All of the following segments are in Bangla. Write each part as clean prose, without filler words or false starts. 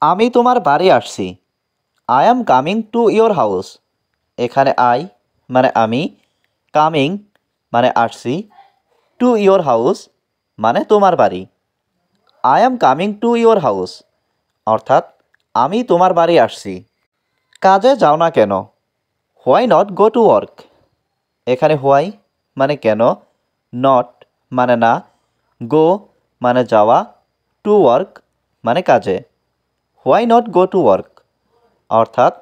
আমি তোমার বাড়ি আসছি। I am coming to your house. এখানে আই মানে আমি, কামিং মানে আসছি, টু ইয়োর হাউস মানে তোমার বাড়ি। I am coming to your house অর্থাৎ আমি তোমার বাড়ি আসছি। কাজে যাও না কেন? Why not go to work. এখানে হোয়াই মানে কেন, নট মানে না, গো মানে যাওয়া, টু ওয়ার্ক মানে কাজে। Why not go to work অর্থাৎ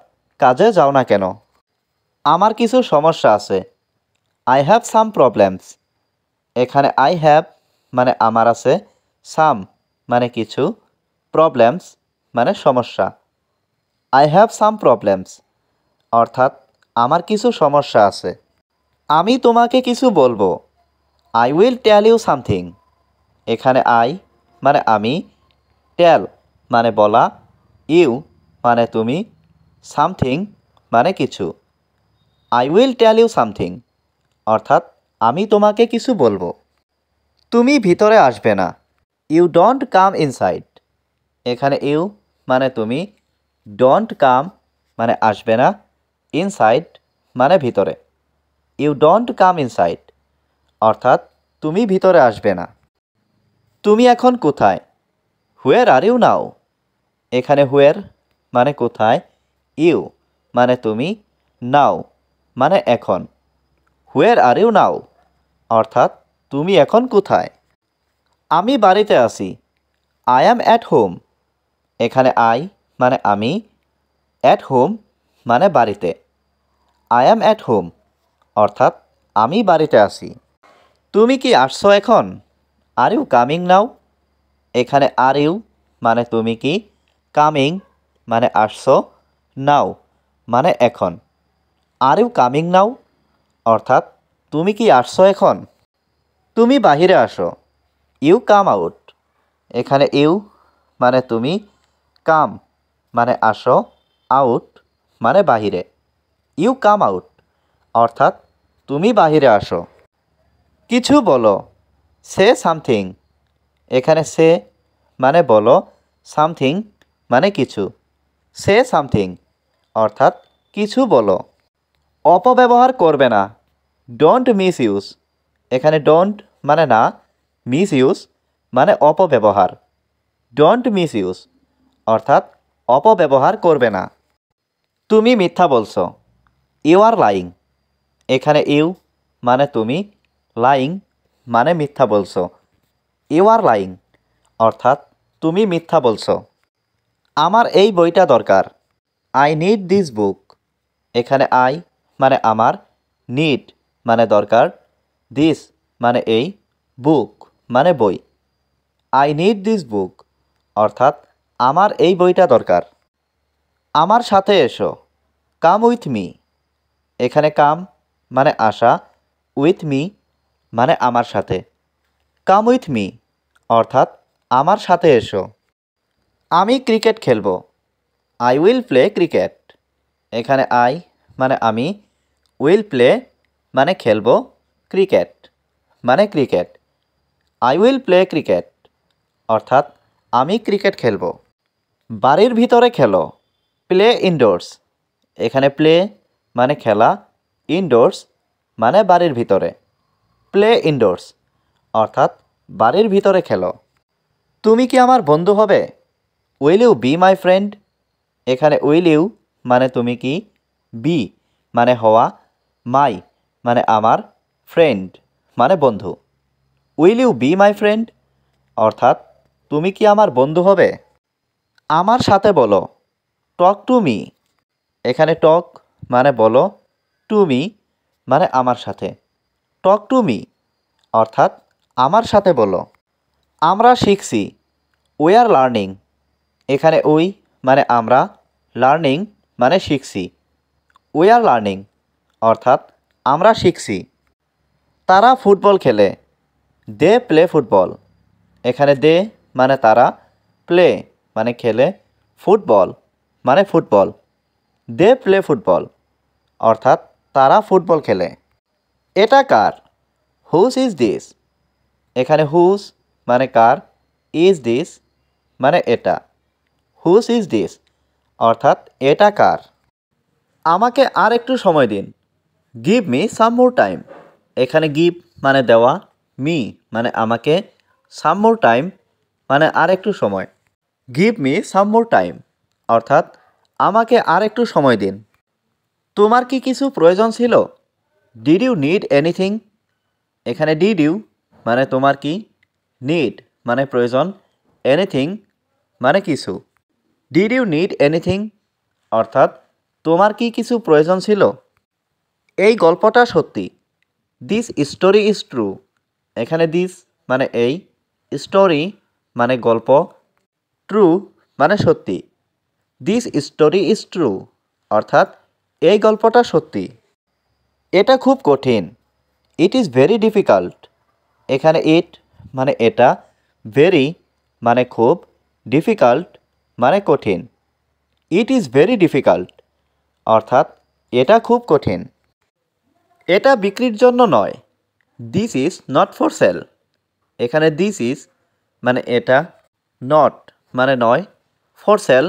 কাজে যাও না কেন? আমার কিছু সমস্যা আছে। I have some problems. এখানে আই হ্যাভ মানে আমার আছে, সাম মানে কিছু, প্রবলেমস মানে সমস্যা। আই হ্যাভ সাম প্রবলেমস অর্থাৎ আমার কিছু সমস্যা আছে। আমি তোমাকে কিছু বলবো। I will tell you something. এখানে আই মানে আমি, টেল মানে বলা, ইউ মানে তুমি, সামথিং মানে কিছু। I will tell you something অর্থাৎ আমি তোমাকে কিছু বলবো। তুমি ভিতরে আসবে না। You don't come inside. এখানে ইউ মানে তুমি, ডোন্ট কাম মানে আসবে না, ইনসাইড মানে ভিতরে। ইউ ডোন্ট কাম ইনসাইড অর্থাৎ তুমি ভিতরে আসবে না। তুমি এখন কোথায়? হুয়ের আর ইউ নাও। এখানে হুয়ের মানে কোথায়, ইউ মানে তুমি, নাও মানে এখন। হুয়ের আর ইউ নাও অর্থাৎ তুমি এখন কোথায়? আমি বাড়িতে আছি। I am at home. এখানে আই মানে আমি, অ্যাট হোম মানে বাড়িতে। আই অ্যাম অ্যাট হোম অর্থাৎ আমি বাড়িতে আছি। তুমি কি আসছো এখন? Are you coming now. এখানে আর ইউ মানে তুমি কি, কামিং মানে আসছো, নাও মানে এখন। আর ইউ কামিং নাও অর্থাৎ তুমি কি আসছো এখন? তুমি বাহিরে আসো। You come out. এখানে ইউ মানে তুমি, কাম মানে আসো, আউট মানে বাহিরে। ইউ কাম আউট অর্থাৎ তুমি বাহিরে আসো। কিছু বলো। Say something. এখানে সে মানে বলো, সামথিং মানে কিছু। সে সামথিং অর্থাৎ কিছু বলো। অপব্যবহার করবে না। Don't miss use. এখানে ডোন্ট মানে না, মিস ইউজ মানে অপব্যবহার। ডোন্ট মিস ইউজ অর্থাৎ অপব্যবহার করবে না। তুমি মিথ্যা বলছো। You are lying. এখানে ইউ মানে তুমি, লাইং মানে মিথ্যা বলছো। ইউ আর লাইং অর্থাৎ তুমি মিথ্যা বলছো। আমার এই বইটা দরকার। I need this book. এখানে আই মানে আমার, নিড মানে দরকার, দিস মানে এই, বুক মানে বই। আই নিড দিস বুক অর্থাৎ আমার এই বইটা দরকার। আমার সাথে এসো। Come with me. এখানে কাম মানে আসা, উইথ মি মানে আমার সাথে। কাম উইথ মি অর্থাৎ আমার সাথে এসো। আমি ক্রিকেট খেলবো। I will play cricket. এখানে আই মানে আমি, উইল প্লে মানে খেলবো, ক্রিকেট মানে cricket. I will play cricket অর্থাৎ আমি ক্রিকেট খেলবো। বাড়ির ভিতরে খেলো। Play indoors. এখানে প্লে মানে খেলা, ইনডোরস মানে বাড়ির ভিতরে। প্লে ইনডোরস অর্থাৎ বাড়ির ভিতরে খেলো। তুমি কি আমার বন্ধু হবে? Will you be my friend. এখানে উইল ইউ মানে তুমি কি, বি মানে হওয়া, মাই মানে আমার, ফ্রেন্ড মানে বন্ধু। Will you be my friend অর্থাৎ তুমি কি আমার বন্ধু হবে? আমার সাথে বলো। Talk to me. এখানে টক মানে বলো, টু মি মানে আমার সাথে। টক টু মি অর্থাৎ আমার সাথে বলো। আমরা শিখছি। We are learning. এখানে উই মানে আমরা, লার্নিং মানে শিখছি। উই আর লার্নিং অর্থাৎ আমরা শিখছি। তারা ফুটবল খেলে। They play football. এখানে দে মানে তারা, প্লে মানে খেলে, ফুটবল মানে ফুটবল। দে প্লে ফুটবল অর্থাৎ তারা ফুটবল খেলে। এটা কার? Whose is this. এখানে হুজ মানে কার, ইজ দিস মানে এটা। হুজ ইজ দিস, অর্থাৎ এটা কার। আমাকে আর একটু সময় দিন, give me some more time. এখানে গিভ মানে দেওয়া, মি মানে আমাকে, সাম মোর টাইম মানে আর একটু সময়। Give me some more time অর্থাৎ আমাকে আর একটু সময় দিন। তোমার কি কিছু প্রয়োজন ছিল? Did you need anything? এখানে ডিড ইউ মানে তোমার কি, নিড মানে প্রয়োজন, এনিথিং মানে কিছু। ডিড ইউ নিড এনিথিং অর্থাৎ তোমার কি কিছু প্রয়োজন ছিল? এই গল্পটা সত্যি। This story is true. এখানে দিস মানে এই, স্টোরি মানে গল্প, ট্রু মানে সত্যি। দিস স্টোরি ইজ ট্রু অর্থাৎ এই গল্পটা সত্যি। এটা খুব কঠিন। It is very difficult. এখানে ইট মানে এটা, ভেরি মানে খুব, ডিফিকাল্ট মানে কঠিন। ইট ইজ ভেরি ডিফিকাল্ট অর্থাৎ এটা খুব কঠিন। এটা বিক্রির জন্য নয়। This is not for sale. এখানে দিস ইজ মানে এটা, নট মানে নয়, ফর সেল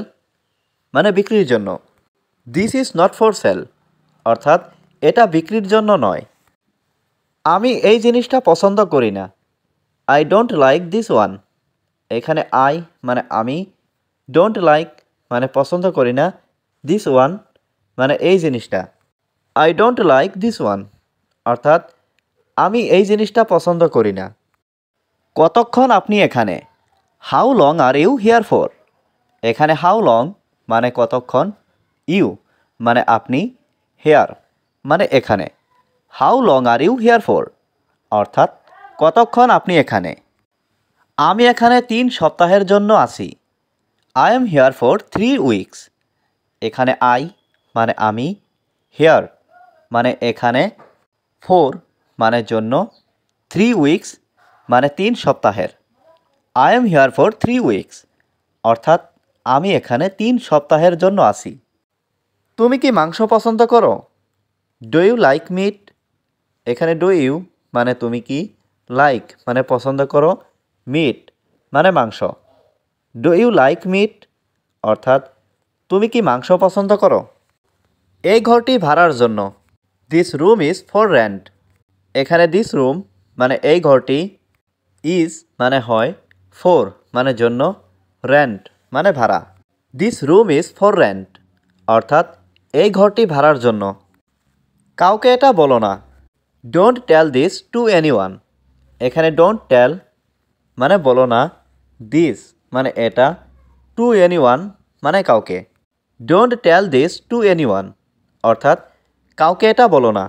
মানে বিক্রির জন্য। This is not for sale অর্থাৎ এটা বিক্রির জন্য নয়। আমি এই জিনিসটা পছন্দ করি না। I don't like this one. এখানে আই মানে আমি, ডোন্ট লাইক মানে পছন্দ করি না, দিস ওয়ান মানে এই জিনিসটা। I don't like this one অর্থাৎ আমি এই জিনিসটা পছন্দ করি না। কতক্ষণ আপনি এখানে? How long are you here for? এখানে হাউ লং মানে কতক্ষণ, ইউ মানে আপনি, হেয়ার মানে এখানে। How long are you here for অর্থাৎ কতক্ষণ আপনি এখানে? আমি এখানে 3 সপ্তাহের জন্য আছি। I am here for 3 weeks. এখানে আই মানে আমি, হেয়ার মানে এখানে, ফোর মানে জন্য, 3 উইকস মানে 3 সপ্তাহের। I am here for 3 weeks অর্থাৎ আমি এখানে 3 সপ্তাহের জন্য আছি। তুমি কি মাংস পছন্দ করো? Do you like meat? এখানে ডু ইউ মানে তুমি কি, লাইক মানে পছন্দ করো, মিট মানে মাংস। ডু ইউ লাইক মিট অর্থাৎ তুমি কি মাংস পছন্দ করো? এই ঘরটি ভাড়ার জন্য। This room is for rent. এখানে দিস রুম মানে এই ঘরটি, ইজ মানে হয়, ফর মানে জন্য, রেন্ট মানে ভাড়া। This room is for rent অর্থাৎ এই ঘরটি ভাড়ার জন্য। কাউকে এটা বলো না। Don't tell this to anyone. এখানে ডোন্ট টেল মানে বলো না, দিস মানে এটা, টু এনিওয়ান মানে কাউকে। Don't tell this to anyone অর্থাৎ কাউকে এটা বলো না।